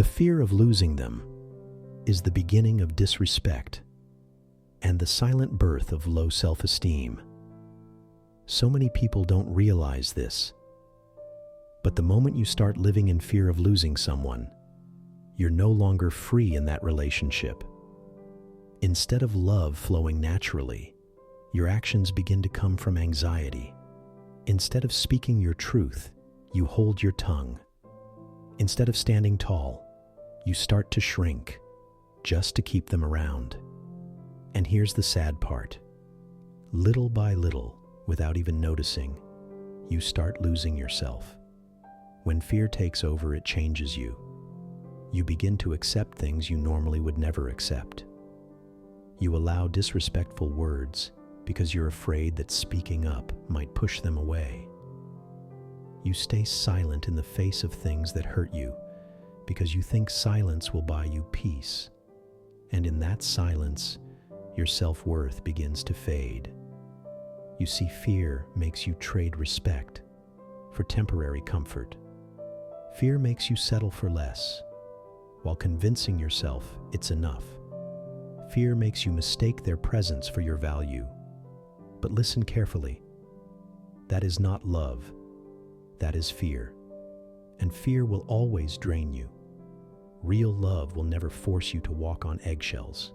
The fear of losing them is the beginning of disrespect and the silent birth of low self-esteem. So many people don't realize this, but the moment you start living in fear of losing someone, you're no longer free in that relationship. Instead of love flowing naturally, your actions begin to come from anxiety. Instead of speaking your truth, you hold your tongue. Instead of standing tall, you start to shrink just to keep them around. And here's the sad part. Little by little, without even noticing, you start losing yourself. When fear takes over, it changes you. You begin to accept things you normally would never accept. You allow disrespectful words because you're afraid that speaking up might push them away. You stay silent in the face of things that hurt you because you think silence will buy you peace. And in that silence, your self-worth begins to fade. You see, fear makes you trade respect for temporary comfort. Fear makes you settle for less, while convincing yourself it's enough. Fear makes you mistake their presence for your value. But listen carefully. That is not love. That is fear. And fear will always drain you. Real love will never force you to walk on eggshells.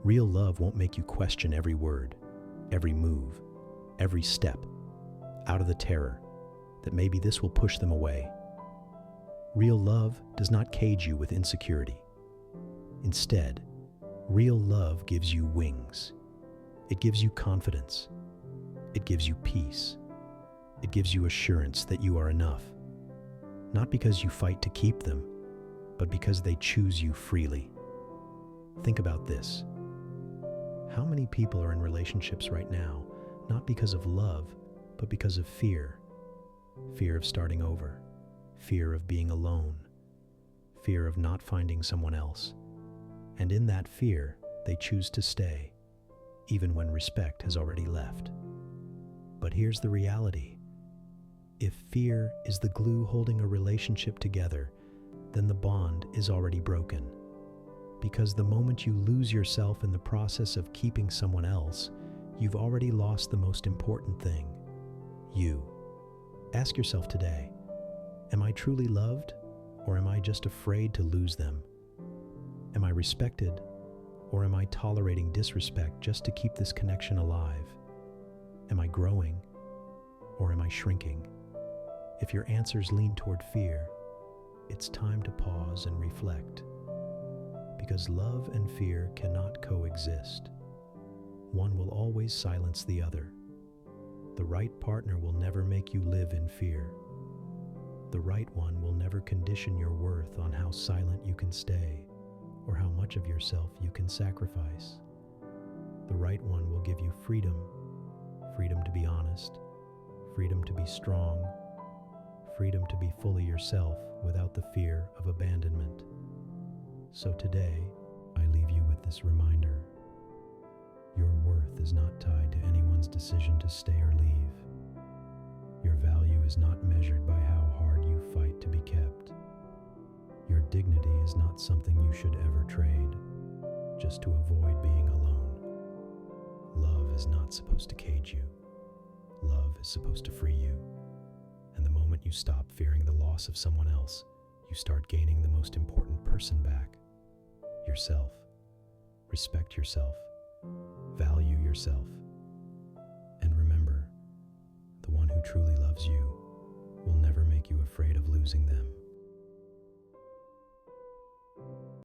Real love won't make you question every word, every move, every step, out of the terror that maybe this will push them away. Real love does not cage you with insecurity. Instead, real love gives you wings. It gives you confidence. It gives you peace. It gives you assurance that you are enough. Not because you fight to keep them, but because they choose you freely. Think about this. How many people are in relationships right now, not because of love, but because of fear? Fear of starting over, fear of being alone, fear of not finding someone else. And in that fear, they choose to stay, even when respect has already left. But here's the reality. If fear is the glue holding a relationship together, then the bond is already broken. Because the moment you lose yourself in the process of keeping someone else, you've already lost the most important thing, you. Ask yourself today, am I truly loved, or am I just afraid to lose them? Am I respected, or am I tolerating disrespect just to keep this connection alive? Am I growing, or am I shrinking? If your answers lean toward fear, it's time to pause and reflect. Because love and fear cannot coexist. One will always silence the other. The right partner will never make you live in fear. The right one will never condition your worth on how silent you can stay or how much of yourself you can sacrifice. The right one will give you freedom, freedom to be honest, freedom to be strong, freedom to be fully yourself without the fear of abandonment. So today, I leave you with this reminder. Your worth is not tied to anyone's decision to stay or leave. Your value is not measured by how hard you fight to be kept. Your dignity is not something you should ever trade, just to avoid being alone. Love is not supposed to cage you. Love is supposed to free you. And the moment you stop fearing the loss of someone else, you start gaining the most important person back. Yourself. Respect yourself. Value yourself. And remember, the one who truly loves you will never make you afraid of losing them.